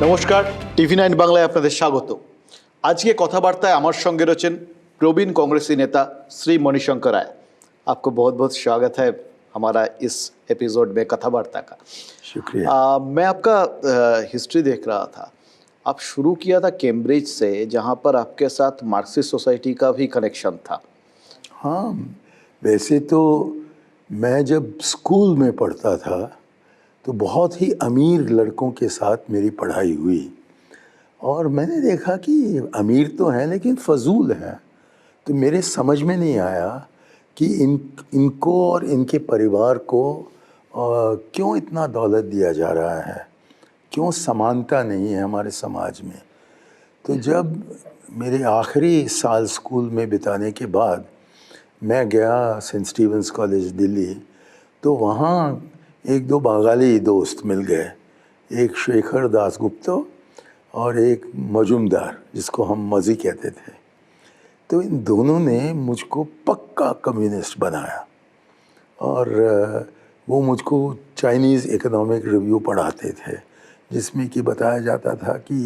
নমস্কার, টিভি9 বাংলায় আপনাদের স্বাগত। আজকে কথাবার্তায় আমার সঙ্গে রয়েছেন प्रवीण कांग्रेसी नेता श्री मणिशंकर राय। आपको बहुत बहुत स्वागत है हमारा इस एपिसोड में कथावार्ता का। शुक्रिया। मैं आपका हिस्ट्री देख रहा था। आप शुरू किया था कैम्ब्रिज से, जहाँ पर आपके साथ मार्क्सिस्ट सोसाइटी का भी कनेक्शन था। हाँ, वैसे तो मैं जब स्कूल में पढ़ता था तो बहुत ही अमीर लड़कों के साथ मेरी पढ़ाई हुई और मैंने देखा कि अमीर तो हैं लेकिन फजूल हैं। तो मेरे समझ में नहीं आया कि इनको और इनके परिवार को क्यों इतना दौलत दिया जा रहा है, क्यों समानता नहीं है हमारे समाज में। तो जब मेरे आखिरी साल स्कूल में बिताने के बाद मैं गया सेंट स्टीवेंस कॉलेज दिल्ली, तो वहाँ एक दो बंगाली दोस्त मिल गए, एक शेखर दासगुप्ता और एक मजुमदार जिसको हम मजी कहते थे। तो इन दोनों ने मुझको पक्का कम्युनिस्ट बनाया और वो मुझको चाइनीज़ इकोनॉमिक रिव्यू पढ़ाते थे, जिसमें कि बताया जाता था कि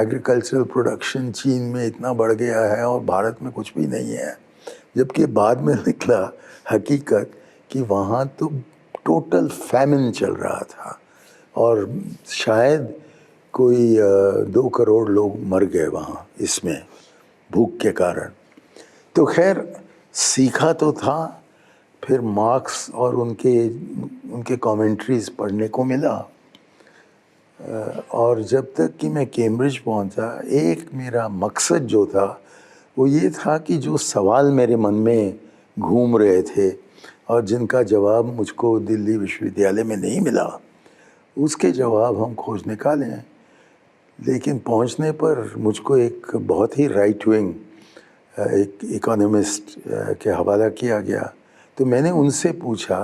एग्रीकल्चरल प्रोडक्शन चीन में इतना बढ़ गया है और भारत में कुछ भी नहीं है। जबकि बाद में निकला हकीकत कि वहाँ तो टोटल फैमिन चल रहा था और शायद कोई 2 करोड़ लोग मर गए वहाँ इसमें भूख के कारण। तो खैर सीखा तो था, फिर मार्क्स और उनके कमेंट्रीज पढ़ने को मिला। और जब तक कि मैं कैम्ब्रिज पहुंचा, एक मेरा मकसद जो था वो ये था कि जो सवाल मेरे मन में घूम रहे थे और जिनका जवाब मुझको दिल्ली विश्वविद्यालय में नहीं मिला, उसके जवाब हम खोज निकालें। लेकिन पहुंचने पर मुझको एक बहुत ही राइट विंग एक इकोनॉमिस्ट के हवाला किया गया। तो मैंने उनसे पूछा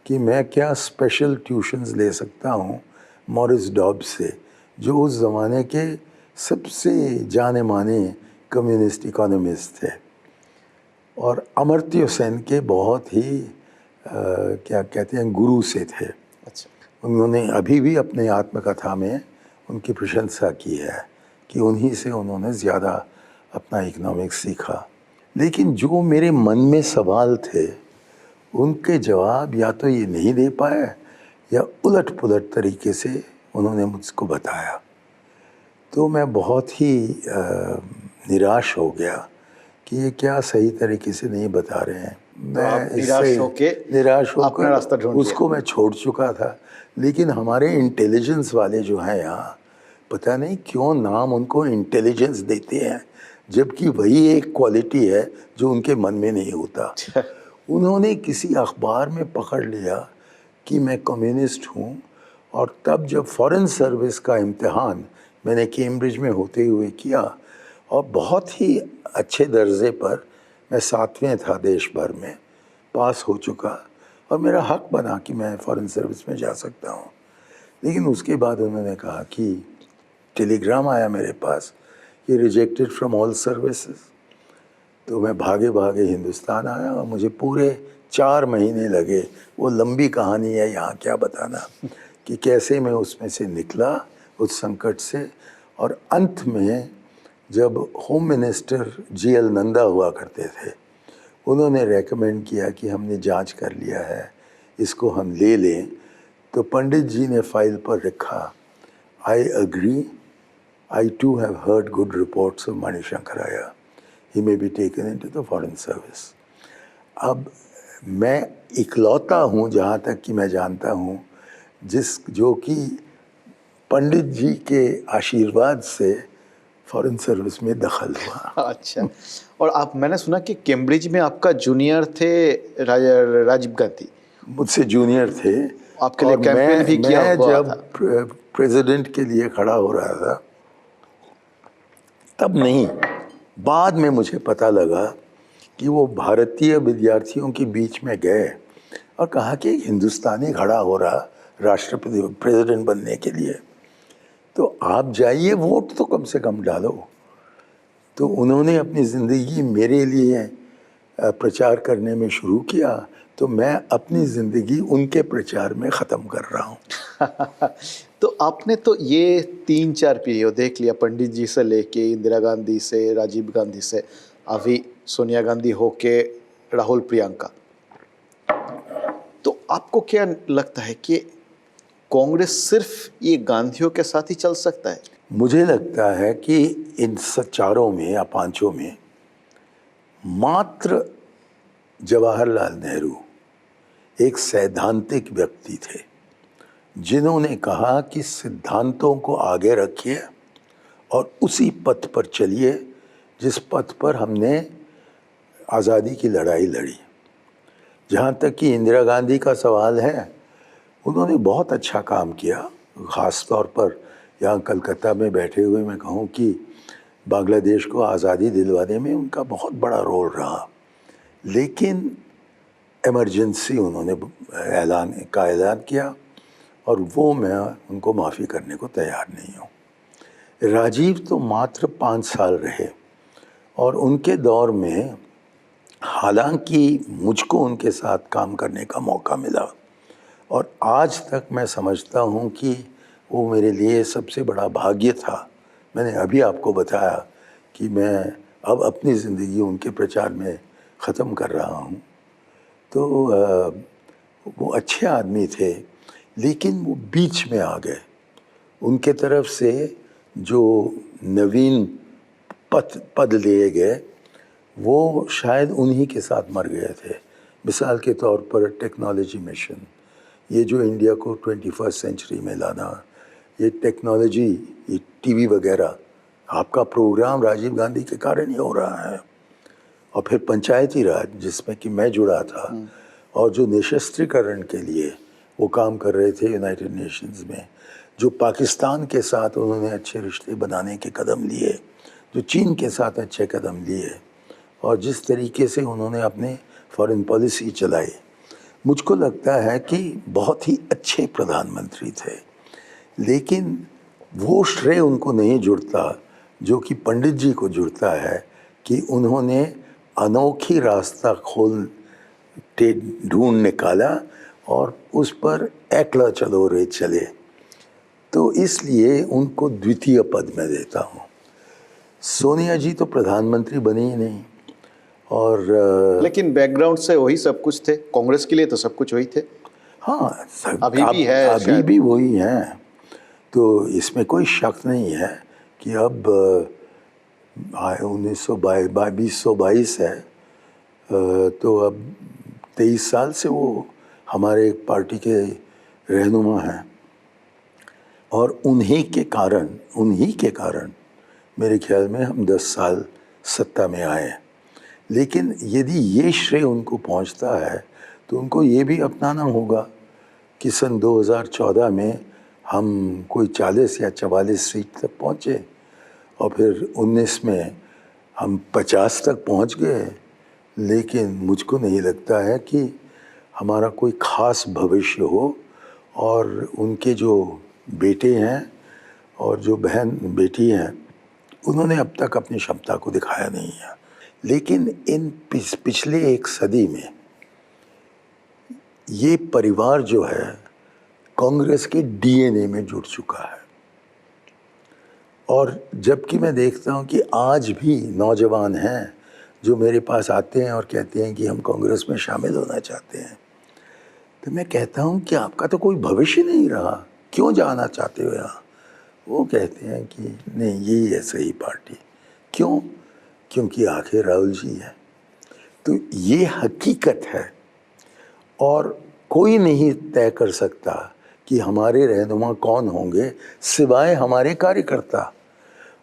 कि मैं क्या स्पेशल ट्यूशन्स ले सकता हूं मॉरिस डॉब्स से, जो उस ज़माने के सबसे जाने माने कम्युनिस्ट इकोनॉमिस्ट थे और अमर्त्य सेन के बहुत ही क्या कहते हैं गुरु से थे। अच्छा। उन्होंने अभी भी अपने आत्मकथा में उनकी प्रशंसा की है कि उन्हीं से उन्होंने ज़्यादा अपना इकोनॉमिक्स सीखा। लेकिन जो मेरे मन में सवाल थे उनके जवाब या तो ये नहीं दे पाए या उलट पुलट तरीके से उन्होंने मुझको बताया। तो मैं बहुत ही निराश हो गया कि ये क्या सही तरीके से नहीं बता रहे हैं। मैं निराश होकर उसको मैं छोड़ चुका था। लेकिन हमारे इंटेलिजेंस वाले जो हैं यहाँ, पता नहीं क्यों नाम उनको इंटेलिजेंस देते हैं, जबकि वही एक क्वालिटी है जो उनके मन में नहीं होता। उन्होंने किसी अखबार में पकड़ लिया कि मैं कम्युनिस्ट हूँ और तब जब फॉरेन सर्विस का इम्तिहान मैंने कैम्ब्रिज में होते हुए किया और बहुत ही अच्छे दर्जे पर, मैं 7वें था देश भर में, पास हो चुका और मेरा हक बना कि मैं फॉरेन सर्विस में जा सकता हूँ। लेकिन उसके बाद उन्होंने कहा कि टेलीग्राम आया मेरे पास कि रिजेक्टेड फ्रॉम ऑल सर्विसेज। तो मैं भागे भागे हिंदुस्तान आया और मुझे पूरे 4 महीने लगे। वो लंबी कहानी है, यहाँ क्या बताना कि कैसे मैं उसमें से निकला, उस संकट से। और अंत में जब होम मिनिस्टर जीएल नंदा हुआ करते थे, उन्होंने रेकमेंड किया कि हमने जांच कर लिया है, इसको हम ले लें। तो पंडित जी ने फाइल पर लिखा, I agree, I too have heard good reports of Manishankar Raya. He may be taken into the foreign service. अब मैं इकलौता हूँ जहाँ तक कि मैं जानता हूँ जो कि पंडित जी के आशीर्वाद से फॉरेन सर्विस में दखल हुआ। अच्छा। और मैंने सुना कि कैम्ब्रिज में आपका जूनियर थे राजीव गांधी। मुझसे जूनियर थे। आपके लिए कैंपेन भी किया हुआ था। जब प्रेसिडेंट के लिए खड़ा हो रहा था तब नहीं, बाद में मुझे पता लगा कि वो भारतीय विद्यार्थियों के बीच में गए और कहा कि हिंदुस्तानी खड़ा हो रहा राष्ट्रपति प्रेसिडेंट बनने के लिए, तो आप जाइए, वोट तो कम से कम डालो। तो उन्होंने अपनी ज़िंदगी मेरे लिए प्रचार करने में शुरू किया, तो मैं अपनी ज़िंदगी उनके प्रचार में ख़त्म कर रहा हूँ। तो आपने तो ये 3-4 पीढ़ियों देख लिया, पंडित जी से लेके इंदिरा गांधी से, राजीव गांधी से, अभी सोनिया गांधी होके राहुल प्रियंका। तो आपको क्या लगता है कि कांग्रेस सिर्फ ये गांधियों के साथ ही चल सकता है? मुझे लगता है कि इन चारों में या पांचों में मात्र जवाहरलाल नेहरू एक सैद्धांतिक व्यक्ति थे जिन्होंने कहा कि सिद्धांतों को आगे रखिए और उसी पथ पर चलिए जिस पथ पर हमने आज़ादी की लड़ाई लड़ी। जहाँ तक कि इंदिरा गांधी का सवाल है, उन्होंने बहुत अच्छा काम किया। ख़ास तौर पर यहाँ कलकत्ता में बैठे हुए मैं कहूँ कि बांग्लादेश को आज़ादी दिलवाने में उनका बहुत बड़ा रोल रहा, लेकिन इमरजेंसी उन्होंने ऐलान किया और वो मैं उनको माफ़ी करने को तैयार नहीं हूँ। राजीव तो मात्र 5 साल रहे और उनके दौर में हालांकि मुझको उनके साथ काम करने का मौका मिला और आज तक मैं समझता हूँ कि वो मेरे लिए सबसे बड़ा भाग्य था। मैंने अभी आपको बताया कि मैं अब अपनी ज़िंदगी उनके प्रचार में ख़त्म कर रहा हूँ। तो वो अच्छे आदमी थे, लेकिन वो बीच में आ गए। उनके तरफ से जो नवीन पद लिए गए वो शायद उन्हीं के साथ मर गए थे। मिसाल के तौर पर टेक्नोलॉजी मिशन, ये जो इंडिया को 21st सेंचुरी में लाना, ये टेक्नोलॉजी, ये टीवी वगैरह, आपका प्रोग्राम राजीव गांधी के कारण ही हो रहा है। और फिर पंचायती राज जिसमें कि मैं जुड़ा था और जो निशस्त्रीकरण के लिए वो काम कर रहे थे यूनाइटेड नेशंस में, जो पाकिस्तान के साथ उन्होंने अच्छे रिश्ते बनाने के कदम लिए, जो चीन के साथ अच्छे कदम लिए और जिस तरीके से उन्होंने अपने फॉरेन पॉलिसी चलाई, मुझको लगता है कि बहुत ही अच्छे प्रधानमंत्री थे। लेकिन वो श्रेय उनको नहीं जुड़ता जो कि पंडित जी को जुड़ता है कि उन्होंने अनोखी रास्ता ढूंढ निकाला और उस पर एकला चलो रे चले। तो इसलिए उनको द्वितीय पद में देता हूँ। सोनिया जी तो प्रधानमंत्री बनी ही नहीं और लेकिन बैकग्राउंड से वही सब कुछ थे, कांग्रेस के लिए तो सब कुछ वही थे। हाँ, अभी भी है, अभी भी वही हैं। तो इसमें कोई शक नहीं है कि अब 2022 है, तो अब 23 साल से वो हमारे पार्टी के रहनुमा हैं और उन्हीं के कारण मेरे ख्याल में हम 10 साल सत्ता में आए। लेकिन यदि ये श्रेय उनको पहुंचता है तो उनको ये भी अपनाना होगा कि सन 2014 में हम कोई 40 या 44 सीट तक पहुँचे और फिर 19 में हम 50 तक पहुँच गए। लेकिन मुझको नहीं लगता है कि हमारा कोई ख़ास भविष्य हो और उनके जो बेटे हैं और जो बहन बेटी हैं उन्होंने अब तक अपनी क्षमता को दिखाया नहीं है। लेकिन इन पिछले एक सदी में ये परिवार जो है कांग्रेस के डीएनए में जुड़ चुका है और जबकि मैं देखता हूँ कि आज भी नौजवान हैं जो मेरे पास आते हैं और कहते हैं कि हम कांग्रेस में शामिल होना चाहते हैं, तो मैं कहता हूँ कि आपका तो कोई भविष्य नहीं रहा, क्यों जाना चाहते हो यहाँ? वो कहते हैं कि नहीं, यही है सही पार्टी। क्यों? क्योंकि आखिर राहुल जी है। तो ये हकीकत है और कोई नहीं तय कर सकता कि हमारे रहनुमा कौन होंगे सिवाय हमारे कार्यकर्ता।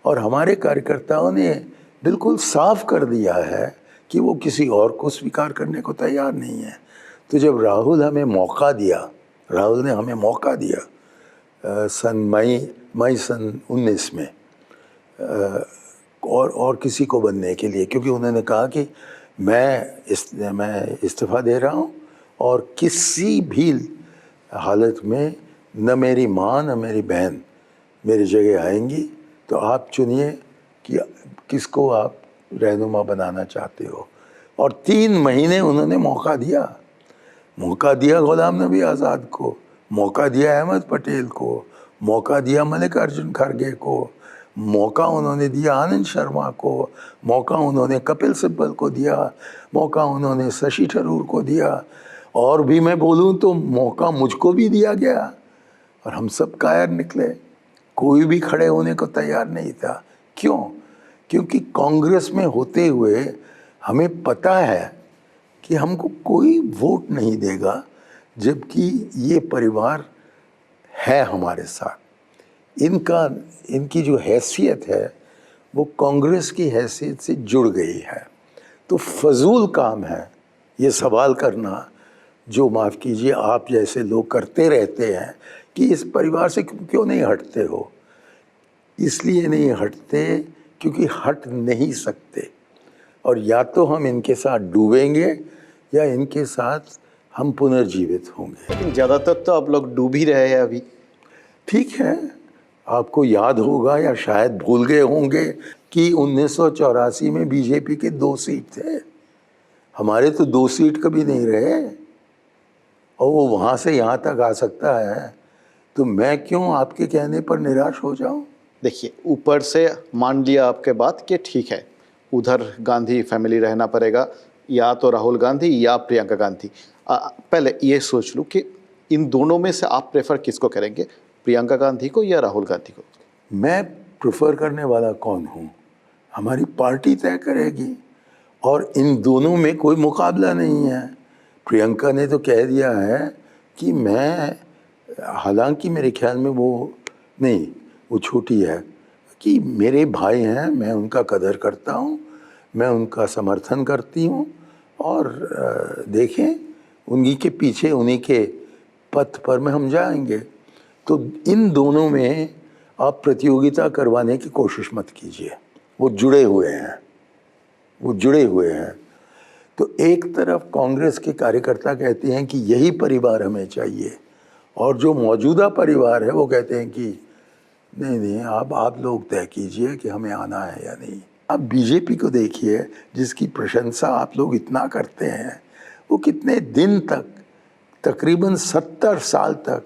और हमारे कार्यकर्ताओं ने बिल्कुल साफ कर दिया है कि वो किसी और को स्वीकार करने को तैयार नहीं है। तो जब राहुल ने हमें मौका दिया सन मई सन 19 में और किसी को बनने के लिए, क्योंकि उन्होंने कहा कि मैं इस्तीफ़ा दे रहा हूँ और किसी भी हालत में न मेरी माँ न मेरी बहन मेरी जगह आएंगी, तो आप चुनिए कि किसको आप रहनुमा बनाना चाहते हो। और 3 महीने उन्होंने मौका दिया गुलाम नबी आज़ाद को, मौका दिया अहमद पटेल को, मौका दिया मल्लिकार्जुन खड़गे को, मौका उन्होंने दिया आनंद शर्मा को, मौका उन्होंने कपिल सिब्बल को दिया, मौका उन्होंने शशि थरूर को दिया, और भी मैं बोलूं तो मौका मुझको भी दिया गया, और हम सब कायर निकले। कोई भी खड़े होने को तैयार नहीं था। क्यों? क्योंकि कांग्रेस में होते हुए हमें पता है कि हमको कोई वोट नहीं देगा, जबकि ये परिवार है हमारे साथ। इनकी जो हैसियत है वो कांग्रेस की हैसियत से जुड़ गई है। तो फजूल काम है ये सवाल करना, जो माफ़ कीजिए आप जैसे लोग करते रहते हैं कि इस परिवार से क्यों नहीं हटते हो। इसलिए नहीं हटते क्योंकि हट नहीं सकते, और या तो हम इनके साथ डूबेंगे या इनके साथ हम पुनर्जीवित होंगे। लेकिन ज़्यादातर तो आप लोग डूब ही रहे हैं अभी। ठीक है, आपको याद होगा या शायद भूल गए होंगे कि 1984 में बीजेपी के 2 सीट थे, हमारे तो 2 सीट कभी नहीं रहे, और वो वहाँ से यहाँ तक आ सकता है, तो मैं क्यों आपके कहने पर निराश हो जाऊँ? देखिए, ऊपर से मान लिया आपके बात कि ठीक है, उधर गांधी फैमिली रहना पड़ेगा, या तो राहुल गांधी या प्रियंका गांधी। पहले ये सोच लूँ कि इन दोनों में से आप प्रेफर किसको करेंगे, प्रियंका गांधी को या राहुल गांधी को? मैं प्रेफर करने वाला कौन हूँ? हमारी पार्टी तय करेगी, और इन दोनों में कोई मुकाबला नहीं है। प्रियंका ने तो कह दिया है कि मैं, हालांकि मेरे ख्याल में वो नहीं, वो छोटी है, कि मेरे भाई हैं, मैं उनका कदर करता हूँ, मैं उनका समर्थन करती हूँ, और देखें उन्हीं के पीछे, उन्हीं के पथ पर में हम जाएंगे। तो इन दोनों में आप प्रतियोगिता करवाने की कोशिश मत कीजिए, वो जुड़े हुए हैं, वो जुड़े हुए हैं। तो एक तरफ कांग्रेस के कार्यकर्ता कहते हैं कि यही परिवार हमें चाहिए, और जो मौजूदा परिवार है वो कहते हैं कि नहीं नहीं, आप लोग तय कीजिए कि हमें आना है या नहीं। अब बीजेपी को देखिए, जिसकी प्रशंसा आप लोग इतना करते हैं, वो कितने दिन तक, तकरीबन 70 साल तक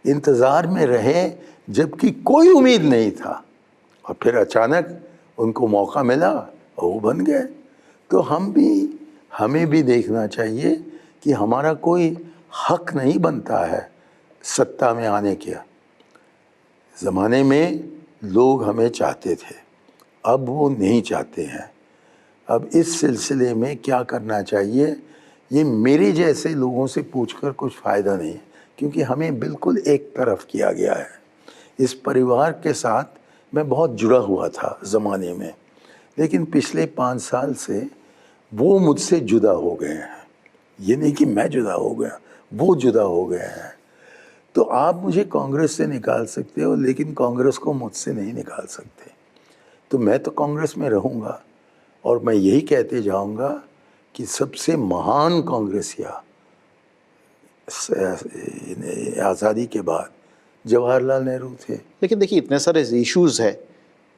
इंतज़ार में रहे, जबकि कोई उम्मीद नहीं था, और फिर अचानक उनको मौका मिला और वो बन गए। तो हमें भी देखना चाहिए कि हमारा कोई हक नहीं बनता है सत्ता में आने के। ज़माने में लोग हमें चाहते थे, अब वो नहीं चाहते हैं। अब इस सिलसिले में क्या करना चाहिए, ये मेरे जैसे लोगों से पूछकर कुछ फ़ायदा नहीं है, क्योंकि हमें बिल्कुल एक तरफ किया गया है। इस परिवार के साथ मैं बहुत जुड़ा हुआ था ज़माने में, लेकिन पिछले 5 साल से वो मुझसे जुदा हो गए हैं। ये नहीं कि मैं जुदा हो गया, वो जुदा हो गए हैं। तो आप मुझे कांग्रेस से निकाल सकते हो, लेकिन कांग्रेस को मुझसे नहीं निकाल सकते। तो मैं तो कांग्रेस में रहूँगा, और मैं यही कहते जाऊँगा कि सबसे महान कांग्रेसिया आज़ादी के बाद जवाहरलाल नेहरू थे। लेकिन देखिए, इतने सारे इश्यूज़ है,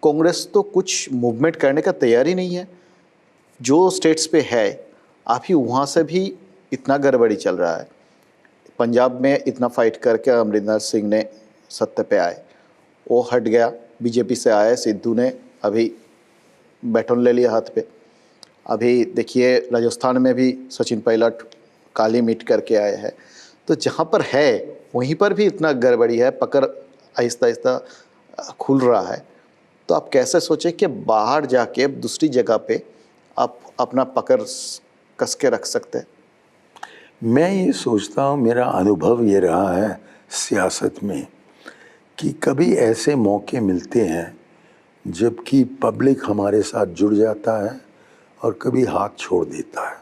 कांग्रेस तो कुछ मूवमेंट करने का तैयारी नहीं है। जो स्टेट्स पे है, आप ही वहाँ से भी इतना गड़बड़ी चल रहा है। पंजाब में इतना फाइट करके अमरिंदर सिंह ने सत्ता पे आए, वो हट गया, बीजेपी से आए, सिद्धू ने अभी बैटन ले लिया हाथ पे। अभी देखिए राजस्थान में भी सचिन पायलट काली मीट करके आए हैं। तो जहाँ पर है वहीं पर भी इतना गड़बड़ी है, पकड़ आहिस्ता आहिस्ता खुल रहा है। तो आप कैसे सोचें कि बाहर जाके दूसरी जगह पे आप अपना पकड़ कस के रख सकते हैं? मैं ये सोचता हूँ, मेरा अनुभव ये रहा है सियासत में, कि कभी ऐसे मौके मिलते हैं जबकि पब्लिक हमारे साथ जुड़ जाता है, और कभी हाथ छोड़ देता है।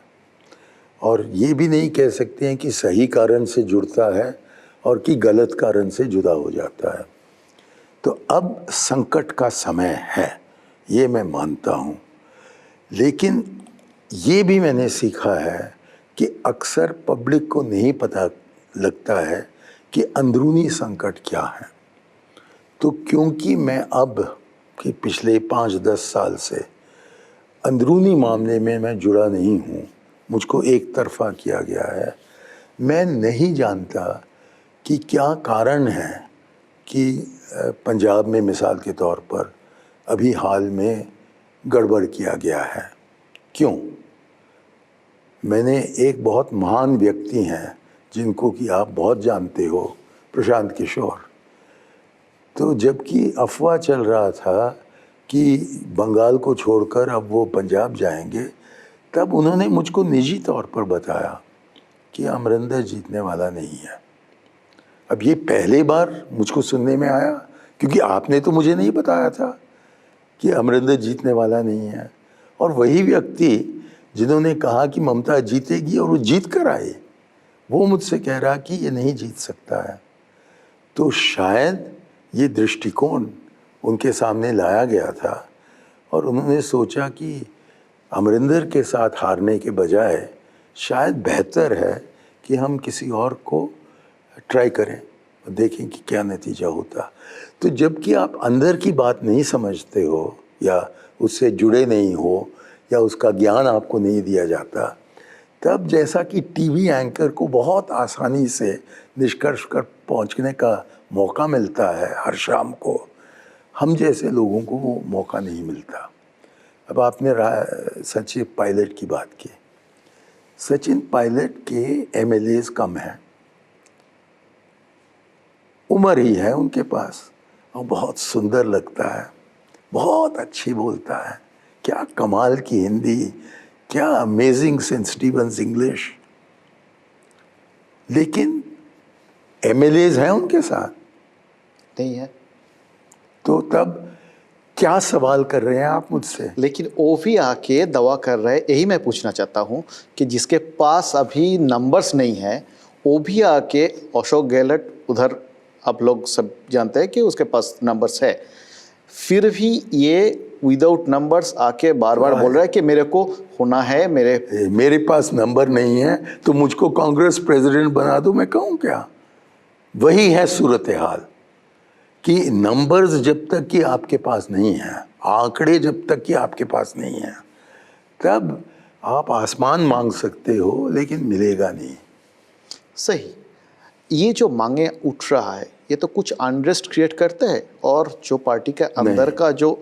और ये भी नहीं कह सकते हैं कि सही कारण से जुड़ता है और कि गलत कारण से जुदा हो जाता है। तो अब संकट का समय है, ये मैं मानता हूँ। लेकिन ये भी मैंने सीखा है कि अक्सर पब्लिक को नहीं पता लगता है कि अंदरूनी संकट क्या है। तो क्योंकि मैं अब कि पिछले 5-10 साल से अंदरूनी मामले में मैं जुड़ा नहीं हूँ, मुझको एक तरफा किया गया है, मैं नहीं जानता कि क्या कारण है कि पंजाब में मिसाल के तौर पर अभी हाल में गड़बड़ किया गया है। क्यों? मैंने एक बहुत महान व्यक्ति हैं जिनको कि आप बहुत जानते हो, प्रशांत किशोर, तो जबकि अफवाह चल रहा था कि बंगाल को छोड़कर अब वो पंजाब जाएंगे, तब उन्होंने मुझको निजी तौर पर बताया कि अमरिंदर जीतने वाला नहीं है। अब ये पहले बार मुझको सुनने में आया, क्योंकि आपने तो मुझे नहीं बताया था कि अमरिंदर जीतने वाला नहीं है। और वही व्यक्ति जिन्होंने कहा कि ममता जीतेगी और वो जीत कर आए, वो मुझसे कह रहा कि ये नहीं जीत सकता है। तो शायद ये दृष्टिकोण उनके सामने लाया गया था और उन्होंने सोचा कि अमरिंदर के साथ हारने के बजाय शायद बेहतर है कि हम किसी और को ट्राई करें और देखें कि क्या नतीजा होता। तो जबकि आप अंदर की बात नहीं समझते हो या उससे जुड़े नहीं हो या उसका ज्ञान आपको नहीं दिया जाता, तब जैसा कि टीवी एंकर को बहुत आसानी से निष्कर्ष पर पहुंचने का मौका मिलता है हर शाम को, हम जैसे लोगों को वो मौका नहीं मिलता। अब आपने सचिन पायलट की बात की। सचिन पायलट के एमएलएज कम हैं, उम्र ही है उनके पास, और बहुत सुंदर लगता है, बहुत अच्छी बोलता है, क्या कमाल की हिंदी, क्या अमेजिंग सेंट स्टीवंस इंग्लिश। लेकिन एमएलएज हैं उनके साथ नहीं है। तो तब क्या सवाल कर रहे हैं आप मुझसे? लेकिन वो भी आके दवा कर रहे, यही मैं पूछना चाहता हूँ कि जिसके पास अभी नंबर्स नहीं है, वो भी आके अशोक गहलोत उधर, आप लोग सब जानते हैं कि उसके पास नंबर्स है, फिर भी ये विदाउट नंबर्स आके बार बार बोल रहा है कि मेरे को होना है, मेरे पास नंबर नहीं है तो मुझको कांग्रेस प्रेसिडेंट बना दो, मैं कहूँ क्या? वही है सूरत हाल कि नंबर्स जब तक कि आपके पास नहीं है, आंकड़े जब तक कि आपके पास नहीं है, तब आप आसमान मांग सकते हो लेकिन मिलेगा नहीं। सही। ये जो मांगे उठ रहा है, ये तो कुछ अनरेस्ट क्रिएट करते हैं, और जो पार्टी के अंदर का जो,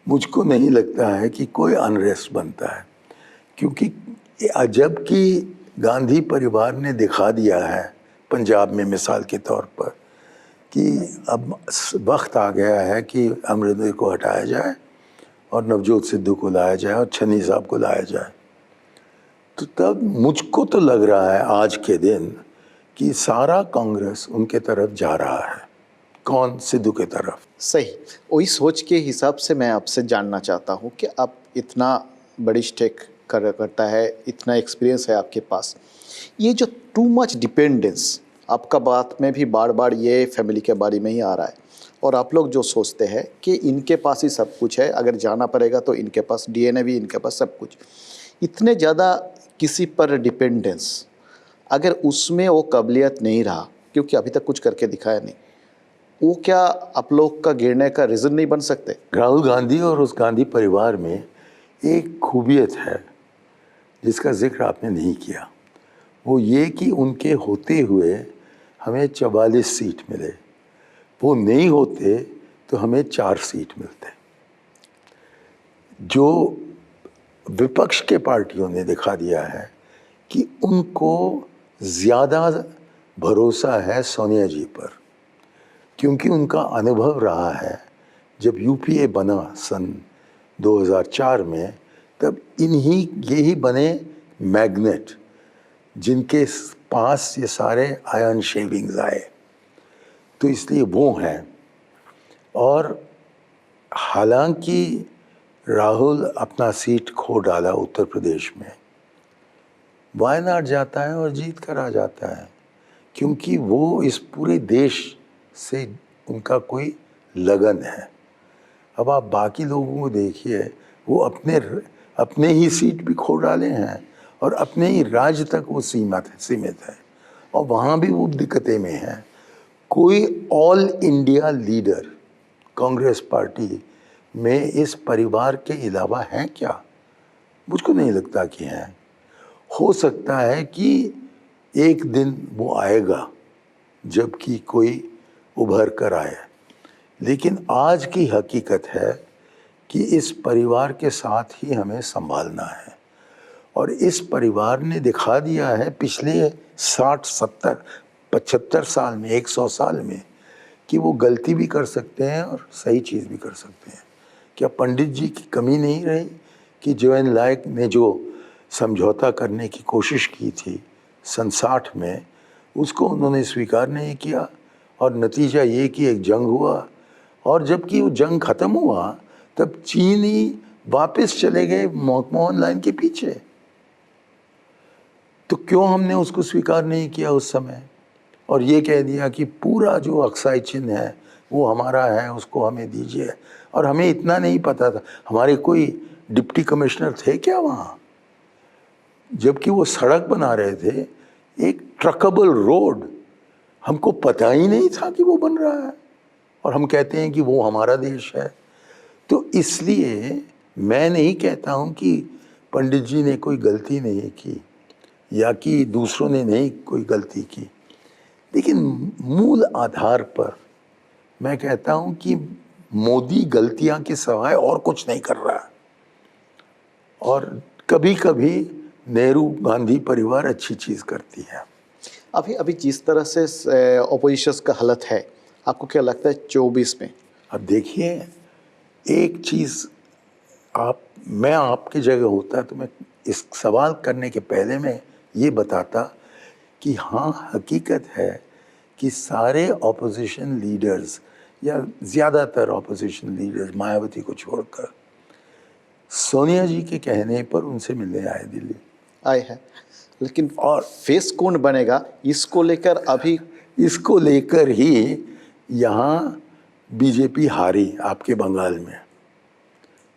मुझको नहीं लगता है कि कोई अनरेस्ट बनता है, क्योंकि जबकि गांधी परिवार ने दिखा दिया है पंजाब में मिसाल के तौर पर कि अब वक्त आ गया है कि अमरिंदर को हटाया जाए और नवजोत सिद्धू को लाया जाए और छन्नी साहब को लाया जाए, तो तब मुझको तो लग रहा है आज के दिन कि सारा कांग्रेस उनके तरफ जा रहा है। कौन? सिद्धू के तरफ। सही। वही सोच के हिसाब से मैं आपसे जानना चाहता हूँ कि आप इतना बड़ी स्टेक करता है, इतना एक्सपीरियंस है आपके पास, ये जो टू मच डिपेंडेंस आपका बात में भी बार बार ये फैमिली के बारे में ही आ रहा है, और आप लोग जो सोचते हैं कि इनके पास ही सब कुछ है, अगर जाना पड़ेगा तो इनके पास डीएनए भी, इनके पास सब कुछ, इतने ज़्यादा किसी पर डिपेंडेंस, अगर उसमें वो काबिलियत नहीं रहा, क्योंकि अभी तक कुछ करके दिखाया नहीं, वो क्या आप लोग का गिरने का रीज़न नहीं बन सकते? राहुल गांधी और उस गांधी परिवार में एक खूबियत है जिसका जिक्र आपने नहीं किया, वो ये कि उनके होते हुए हमें 44 सीट मिले, वो नहीं होते तो हमें 4 सीट मिलते। जो विपक्ष के पार्टियों ने दिखा दिया है कि उनको ज़्यादा भरोसा है सोनिया जी पर, क्योंकि उनका अनुभव रहा है जब यूपीए बना सन 2004 में, तब यही बने मैग्नेट जिनके पास ये सारे आयरन शेविंग्स आए, तो इसलिए वो हैं। और हालांकि राहुल अपना सीट खो डाला उत्तर प्रदेश में, वायनाड जाता है और जीत कर आ जाता है, क्योंकि वो इस पूरे देश से उनका कोई लगन है। अब आप बाकी लोगों को देखिए, वो अपने ही सीट भी खो डाले हैं और अपने ही राज्य तक वो सीमित है, और वहाँ भी वो दिक्कतें में हैं। कोई all India leader Congress party में इस परिवार के अलावा हैं क्या? मुझको नहीं लगता कि हैं। हो सकता है कि एक दिन वो आएगा जबकि कोई उभर कर आए। लेकिन आज की हकीकत है कि इस परिवार के साथ ही हमें संभालना है, और इस परिवार ने दिखा दिया है पिछले 60, 70, 75 साल में, 100 साल में, कि वो गलती भी कर सकते हैं और सही चीज़ भी कर सकते हैं। क्या पंडित जी की कमी नहीं रही कि जोएन लायक ने जो समझौता करने की कोशिश की थी सन 60 में, उसको उन्होंने स्वीकार नहीं किया, और नतीजा ये कि एक जंग हुआ, और जबकि वो जंग ख़त्म हुआ तब चीन ही वापस चले गए मनमोहन लाइन के पीछे। तो क्यों हमने उसको स्वीकार नहीं किया उस समय, और ये कह दिया कि पूरा जो अक्साई चिन्ह है वो हमारा है, उसको हमें दीजिए। और हमें इतना नहीं पता था, हमारे कोई डिप्टी कमिश्नर थे क्या वहाँ? जबकि वो सड़क बना रहे थे, एक ट्रकेबल रोड, हमको पता ही नहीं था कि वो बन रहा है, और हम कहते हैं कि वो हमारा देश है। तो इसलिए मैं नहीं कहता हूँ कि पंडित जी ने कोई गलती नहीं की या कि दूसरों ने नहीं कोई गलती की, लेकिन मूल आधार पर मैं कहता हूँ कि मोदी गलतियाँ के सिवाय और कुछ नहीं कर रहा है, और कभी कभी नेहरू गांधी परिवार अच्छी चीज़ करती है। अभी अभी जिस तरह से ऑपोजिशन का हालत है, आपको क्या लगता है 24 में? अब देखिए, एक चीज़, मैं आपकी जगह होता तो मैं इस सवाल करने के पहले मैं ये बताता कि हाँ, हकीकत है कि सारे ऑपोजिशन लीडर्स या ज़्यादातर ऑपोजिशन लीडर्स, मायावती को छोड़कर, सोनिया जी के कहने पर उनसे मिलने आए दिल्ली। आए हैं, लेकिन और फेस कौन बनेगा इसको लेकर अभी, इसको लेकर ही यहाँ बीजेपी हारी आपके बंगाल में,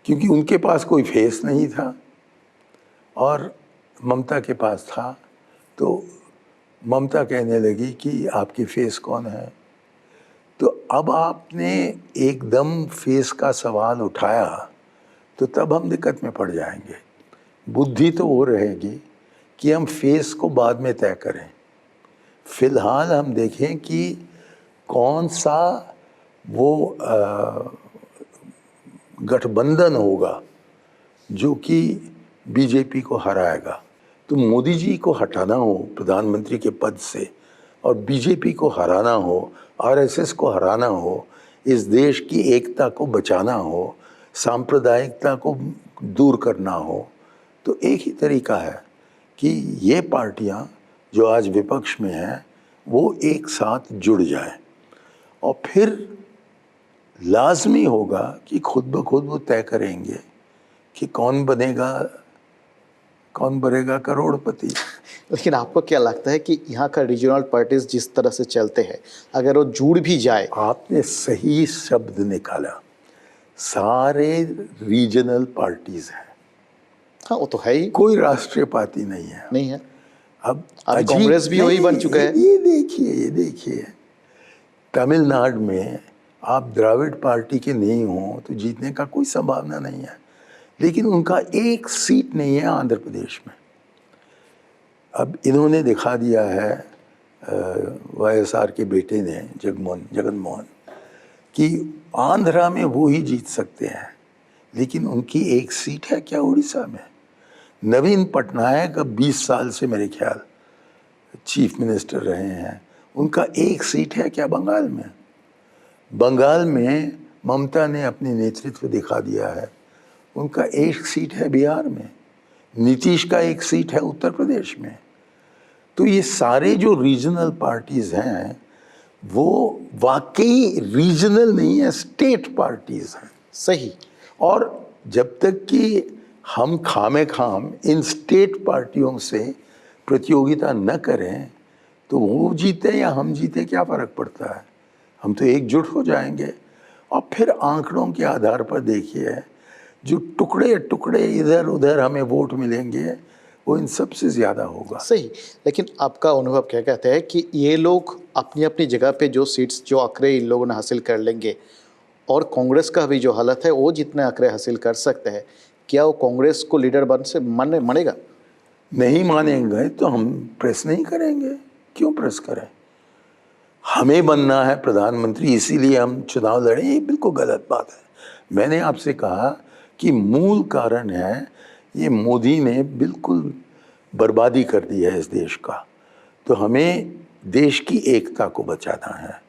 क्योंकि उनके पास कोई फेस नहीं था और ममता के पास था। तो ममता कहने लगी कि आपकी फेस कौन है। तो अब आपने एकदम फेस का सवाल उठाया तो तब हम दिक्कत में पड़ जाएंगे। बुद्धि तो वो रहेगी कि हम फेस को बाद में तय करें। फिलहाल हम देखें कि कौन सा वो गठबंधन होगा जो कि बीजेपी को हराएगा। तो मोदी जी को हटाना हो प्रधानमंत्री के पद से और बीजेपी को हराना हो, आरएसएस को हराना हो, इस देश की एकता को बचाना हो, सांप्रदायिकता को दूर करना हो, तो एक ही तरीका है कि ये पार्टियां जो आज विपक्ष में हैं वो एक साथ जुड़ जाएं, और फिर लाजमी होगा कि खुद ब खुद वो तय करेंगे कि कौन बनेगा करोड़पति। लेकिन आपको क्या लगता है कि यहाँ का रीजनल पार्टीज जिस तरह से चलते हैं, अगर वो जुड़ भी जाए? आपने सही शब्द निकाला, सारे रीजनल पार्टीज हैं। हाँ, वो तो है ही, कोई राष्ट्रीय पार्टी नहीं है। नहीं है। अब कांग्रेस भी वही बन चुका है। ये देखिए तमिलनाडु में आप द्राविड़ पार्टी के नहीं हो तो जीतने का कोई संभावना नहीं है, लेकिन उनका एक सीट नहीं है आंध्र प्रदेश में। अब इन्होंने दिखा दिया है वाईएसआर के बेटे ने जगनमोहन कि आंध्रा में वो ही जीत सकते हैं, लेकिन उनकी एक सीट है क्या उड़ीसा में? नवीन पटनायक अब 20 साल से मेरे ख्याल चीफ मिनिस्टर रहे हैं, उनका एक सीट है क्या बंगाल में? बंगाल में ममता ने अपनी नेतृत्व दिखा दिया है, उनका एक सीट है बिहार में, नीतीश का एक सीट है उत्तर प्रदेश में। तो ये सारे जो रीजनल पार्टीज हैं वो वाकई रीजनल नहीं है, स्टेट पार्टीज हैं। सही। और जब तक कि हम खाम इन स्टेट पार्टियों से प्रतियोगिता न करें तो वो जीते या हम जीते क्या फ़र्क पड़ता है? हम तो एकजुट हो जाएंगे, और फिर आंकड़ों के आधार पर देखिए जो टुकड़े टुकड़े इधर उधर हमें वोट मिलेंगे वो इन सबसे ज़्यादा होगा। सही। लेकिन आपका अनुभव क्या कहता है कि ये लोग अपनी अपनी जगह पे जो सीट्स, जो आंकड़े इन लोगों ने हासिल कर लेंगे, और कांग्रेस का भी जो हालत है वो जितने आंकड़े हासिल कर सकते हैं, क्या वो कांग्रेस को लीडर मानेगा? नहीं मानेंगे तो हम प्रेस नहीं करेंगे। क्यों प्रेस करें? हमें बनना है प्रधानमंत्री इसीलिए हम चुनाव लड़े, ये बिल्कुल गलत बात है। मैंने आपसे कहा कि मूल कारण है ये मोदी ने बिल्कुल बर्बादी कर दी है इस देश का, तो हमें देश की एकता को बचाना है।